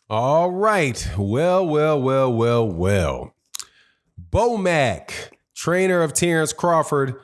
All right. Well. Bomac, trainer of Terence Crawford,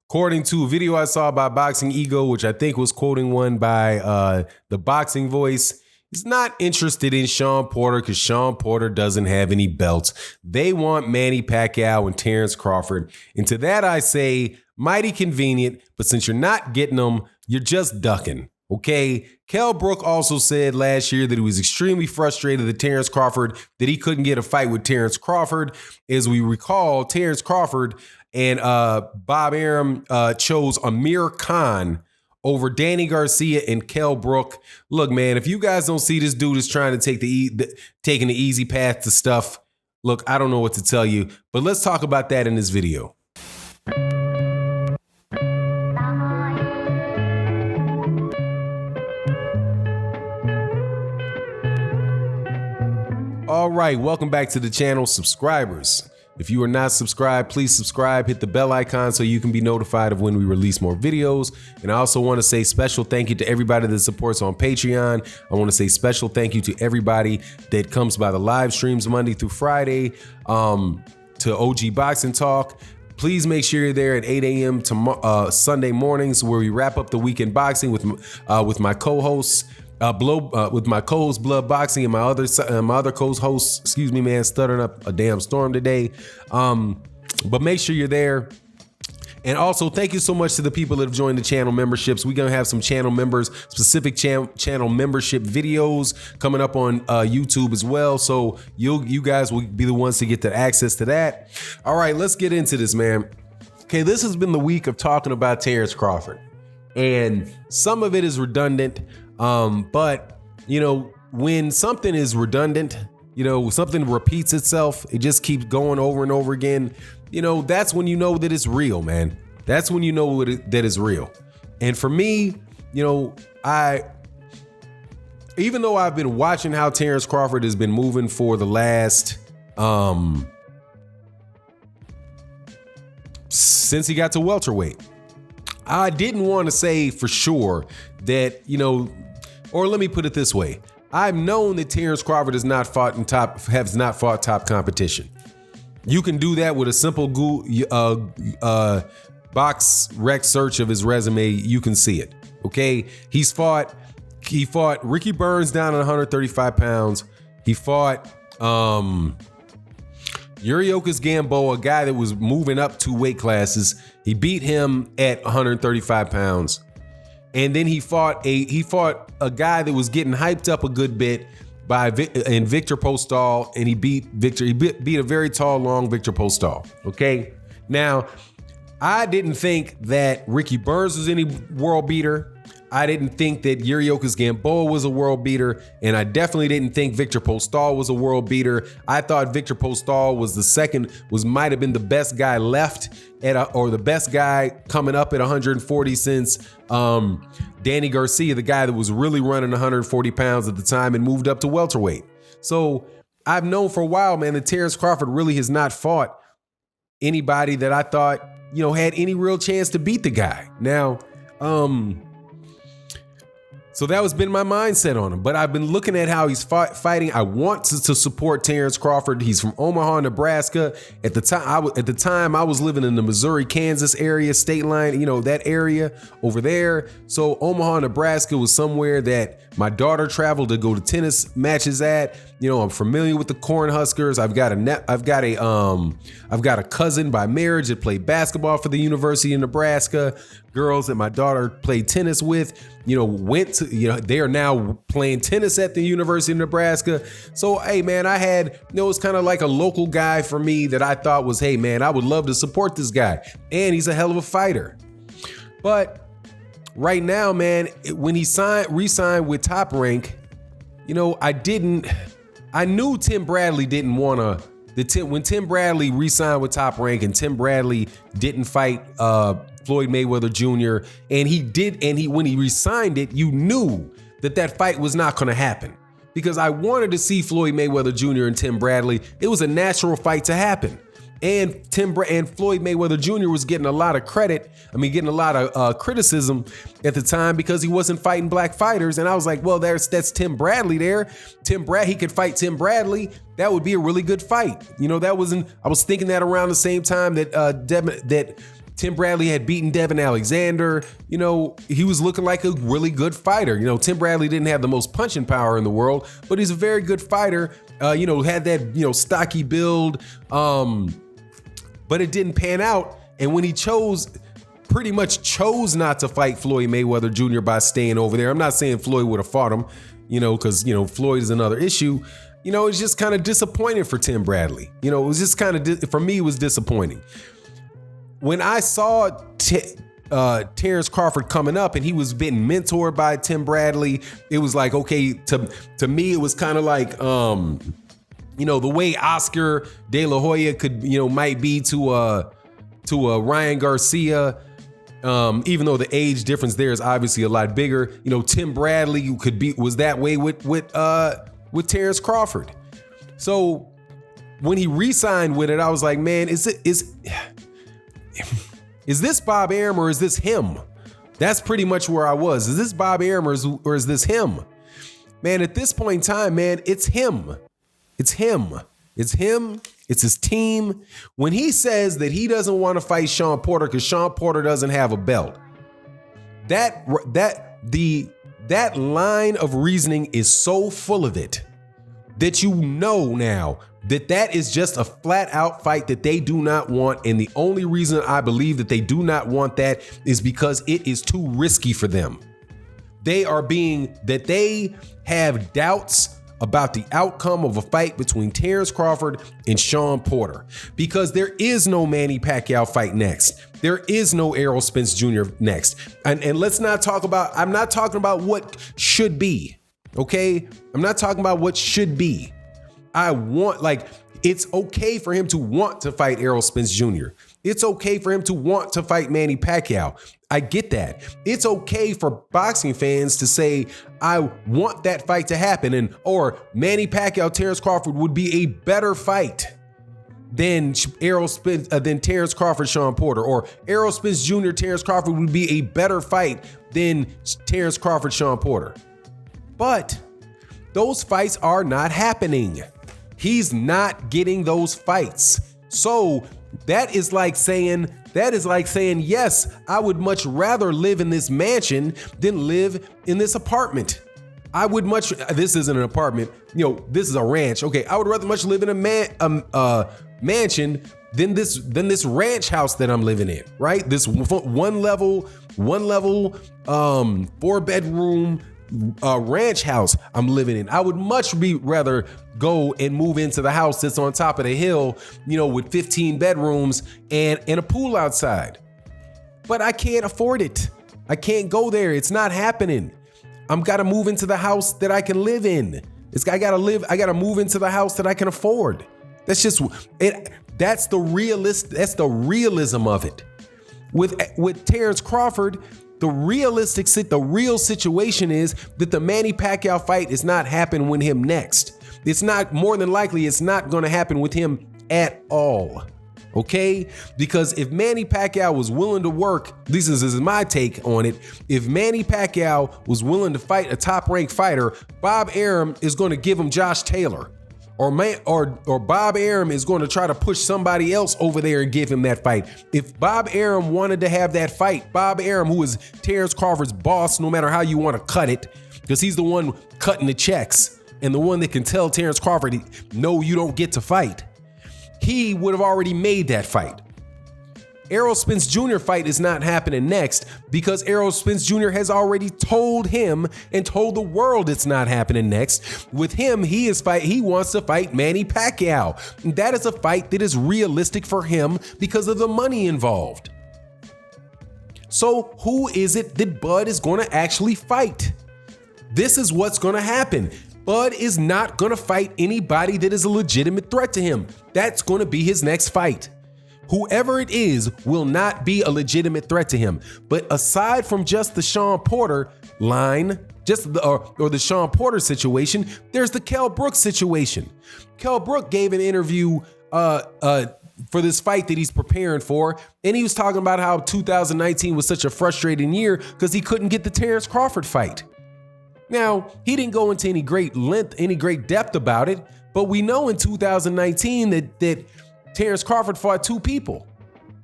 according to a video I saw by Boxing Ego, which I think was quoting one by the Boxing Voice, is not interested in Shawn Porter because Shawn Porter doesn't have any belts. They want Manny Pacquiao and Terence Crawford. And to that I say, mighty convenient, but since you're not getting them, you're just ducking. Okay, Kell Brook also said last year that he was extremely frustrated at Terence Crawford, that he couldn't get a fight with Terence Crawford. As we recall, Terence Crawford and Bob Arum chose Amir Khan over Danny Garcia and Kell Brook. Look, man, if you guys don't see this dude is trying to take taking the easy path to stuff, look, I don't know what to tell you, but let's talk about that in this video. All right, welcome back to the channel, subscribers. If you are not subscribed, please subscribe, hit the bell icon so you can be notified of when we release more videos. And I also want to say special thank you to everybody that supports on Patreon. I want to say special thank you to everybody that comes by the live streams Monday through Friday, to OG Boxing Talk. Please make sure you're there at 8 a.m. Sunday mornings, where we wrap up the weekend boxing with my co-hosts. With my co-host Blood Boxing and my other co-hosts, excuse me, man, stuttering up a damn storm today. But make sure you're there. And also, thank you so much to the people that have joined the channel memberships. We're gonna have some channel members, specific channel membership videos coming up on YouTube as well. So you guys will be the ones to get the access to that. All right, let's get into this, man. Okay, this has been the week of talking about Terence Crawford, and some of it is redundant. But you know, when something is redundant, you know, something repeats itself, it just keeps going over and over again. You know, that's when you know that it's real, man. That's when you know that it's real. And for me, you know, even though I've been watching how Terence Crawford has been moving for the last, since he got to welterweight, I didn't want to say for sure that, you know, or let me put it this way. I've known that Terence Crawford has not fought top competition. You can do that with a simple box rec search of his resume. You can see it. Okay. He fought Ricky Burns down at 135 pounds. He fought, Yuriokas Gamboa, a guy that was moving up 2 weight classes. He beat him at 135 pounds. And then he fought a guy that was getting hyped up a good bit in Victor Postol, and he beat a very tall, long Victor Postol. Okay. Now, I didn't think that Ricky Burns was any world beater. I didn't think that Yuriokas Gamboa was a world beater, and I definitely didn't think Victor Postol was a world beater. I thought Victor Postol might have been the best guy left or the best guy coming up at 140 since Danny Garcia, the guy that was really running 140 pounds at the time and moved up to welterweight. So I've known for a while, man, that Terence Crawford really has not fought anybody that I thought, you know, had any real chance to beat the guy. Now, so that was been my mindset on him, but I've been looking at how he's fighting. I want to support Terence Crawford. He's from Omaha, Nebraska. At the time, I was living in the Missouri-Kansas area, state line, you know, that area over there. So Omaha, Nebraska was somewhere that my daughter traveled to go to tennis matches at. You know, I'm familiar with the Cornhuskers. I've got a cousin by marriage that played basketball for the University of Nebraska. Girls that my daughter played tennis with, you know, they are now playing tennis at the University of Nebraska. So, hey, man, it's kind of like a local guy for me that I thought was, hey, man, I would love to support this guy. And he's a hell of a fighter. But right now, man, when he re-signed with Top Rank, you know, I knew Tim Bradley didn't want to, when Tim Bradley re-signed with Top Rank and Tim Bradley didn't fight Floyd Mayweather Jr. When he re-signed it, you knew that fight was not going to happen, because I wanted to see Floyd Mayweather Jr. and Tim Bradley. It was a natural fight to happen. and Floyd Mayweather Jr. was getting a lot of credit. Getting a lot of criticism at the time because he wasn't fighting black fighters. And I was like, well, that's Tim Bradley there. He could fight Tim Bradley. That would be a really good fight. I was thinking that around the same time that Tim Bradley had beaten Devin Alexander. He was looking like a really good fighter. Tim Bradley didn't have the most punching power in the world, but he's a very good fighter. Had that, stocky build. But it didn't pan out. And when he pretty much chose not to fight Floyd Mayweather Jr. by staying over there. I'm not saying Floyd would have fought him, because, Floyd is another issue. It's just kind of disappointing for Tim Bradley. It was just for me, it was disappointing. When I saw Terence Crawford coming up and he was being mentored by Tim Bradley, it was like, okay, to me, it was kind of like, the way Oscar De La Hoya could, might be to Ryan Garcia, even though the age difference there is obviously a lot bigger. Tim Bradley was that way with Terence Crawford. So when he re-signed with it, I was like, man, is this Bob Arum or is this him? That's pretty much where I was. Is this Bob Arum or is this him? Man, at this point in time, man, it's him. It's him. It's him. It's his team. When he says that he doesn't want to fight Shawn Porter because Shawn Porter doesn't have a belt, that line of reasoning is so full of it that now that is just a flat out fight that they do not want. And the only reason I believe that they do not want that is because it is too risky for them. They have doubts about the outcome of a fight between Terence Crawford and Shawn Porter, because there is no Manny Pacquiao fight next. There is no Errol Spence Jr. next. And let's not talk about, I'm not talking about what should be, okay? I'm not talking about what should be. It's okay for him to want to fight Errol Spence Jr. It's okay for him to want to fight Manny Pacquiao. I get that. It's okay for boxing fans to say, I want that fight to happen, or Manny Pacquiao, Terence Crawford would be a better fight than Terence Crawford, Shawn Porter, or Errol Spence Jr., Terence Crawford would be a better fight than Terence Crawford, Shawn Porter. But those fights are not happening. He's not getting those fights. So that is like saying, yes, I would much rather live in this mansion than live in this apartment. This isn't an apartment, this is a ranch. Okay, I would rather much live in a mansion than this ranch house that I'm living in, right? This one level, 4-bedroom ranch house I'm living in. I would much rather go and move into the house that's on top of the hill, with 15 bedrooms and a pool outside. But I can't afford it. I can't go there. It's not happening. I'm gotta move into the house that I can live in. I gotta move into the house that I can afford. That's just it. That's the realism of it. With Terence Crawford, the real situation is that the Manny Pacquiao fight is not happening with him next. It's not, more than likely, it's not going to happen with him at all. Okay? Because if Manny Pacquiao was willing to work, this is my take on it. If Manny Pacquiao was willing to fight a top-ranked fighter, Bob Arum is going to give him Josh Taylor. Or Bob Arum is going to try to push somebody else over there and give him that fight. If Bob Arum wanted to have that fight, Bob Arum, who is Terence Crawford's boss, no matter how you want to cut it, because he's the one cutting the checks and the one that can tell Terence Crawford, no, you don't get to fight, he would have already made that fight. Errol Spence Jr. fight is not happening next because Errol Spence Jr. has already told him and told the world it's not happening next. With him, he wants to fight Manny Pacquiao. And that is a fight that is realistic for him because of the money involved. So who is it that Bud is going to actually fight? This is what's going to happen. Bud is not going to fight anybody that is a legitimate threat to him. That's going to be his next fight. Whoever it is will not be a legitimate threat to him. But aside from just the Shawn Porter line, or the Shawn Porter situation, there's the Kell Brook situation. Kell Brook gave an interview fight that he's preparing for. And he was talking about how 2019 was such a frustrating year because he couldn't get the Terence Crawford fight. Now, he didn't go into any great length, any great depth about it, but we know in 2019 that Terence Crawford fought two people.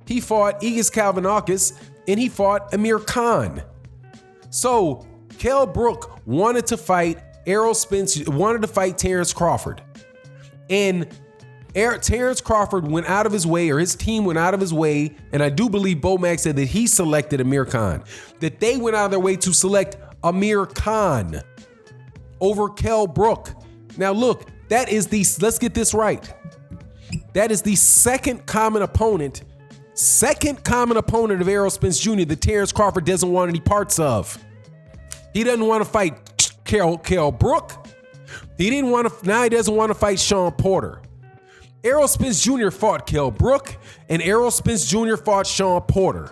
He fought Igis Kalvinakis and he fought Amir Khan. So Kell Brook wanted to fight Errol Spence, wanted to fight Terence Crawford. And Terence Crawford went out of his way, or his team went out of his way, and I do believe Bomac said that he selected Amir Khan, that they went out of their way to select Amir Khan over Kell Brook. Now look, let's get this right. That is the second common opponent of Errol Spence Jr. that Terence Crawford doesn't want any parts of. He doesn't want to fight Kell Brook. Now he doesn't want to fight Shawn Porter. Errol Spence Jr. fought Kell Brook, and Errol Spence Jr. fought Shawn Porter.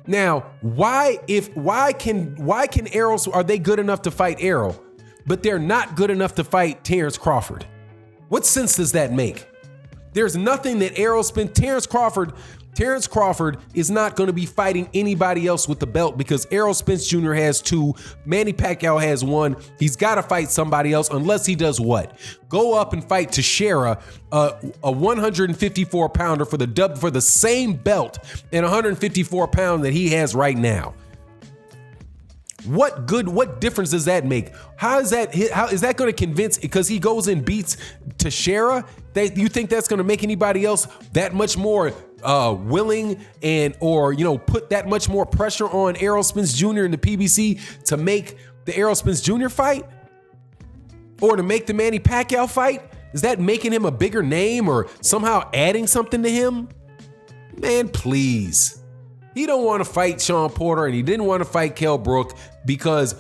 Now, why can Errol, are they good enough to fight Errol, but they're not good enough to fight Terence Crawford? What sense does that make? There's nothing that Terence Crawford is not going to be fighting anybody else with the belt because Errol Spence Jr. has two, Manny Pacquiao has one. He's got to fight somebody else unless he does what? Go up and fight Teixeira, a 154 pounder for the same belt and 154 pound that he has right now. What difference does that make? How is that going to convince, because he goes and beats Teixeira? You think that's going to make anybody else that much more willing or put that much more pressure on Errol Spence Jr. in the PBC to make the Errol Spence Jr. fight? Or to make the Manny Pacquiao fight? Is that making him a bigger name or somehow adding something to him? Man, please. He don't want to fight Shawn Porter and he didn't want to fight Kell Brook because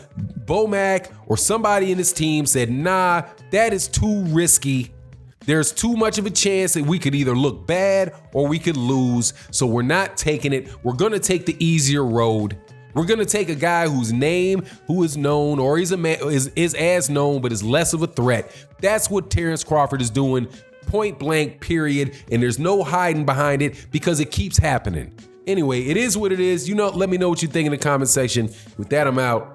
Bomac or somebody in his team said, nah, that is too risky. There's too much of a chance that we could either look bad or we could lose. So we're not taking it. We're going to take the easier road. We're going to take a guy whose name, who is known, or is as known, but is less of a threat. That's what Terence Crawford is doing, point blank, period. And there's no hiding behind it because it keeps happening. Anyway, it is what it is. Let me know what you think in the comment section. With that, I'm out.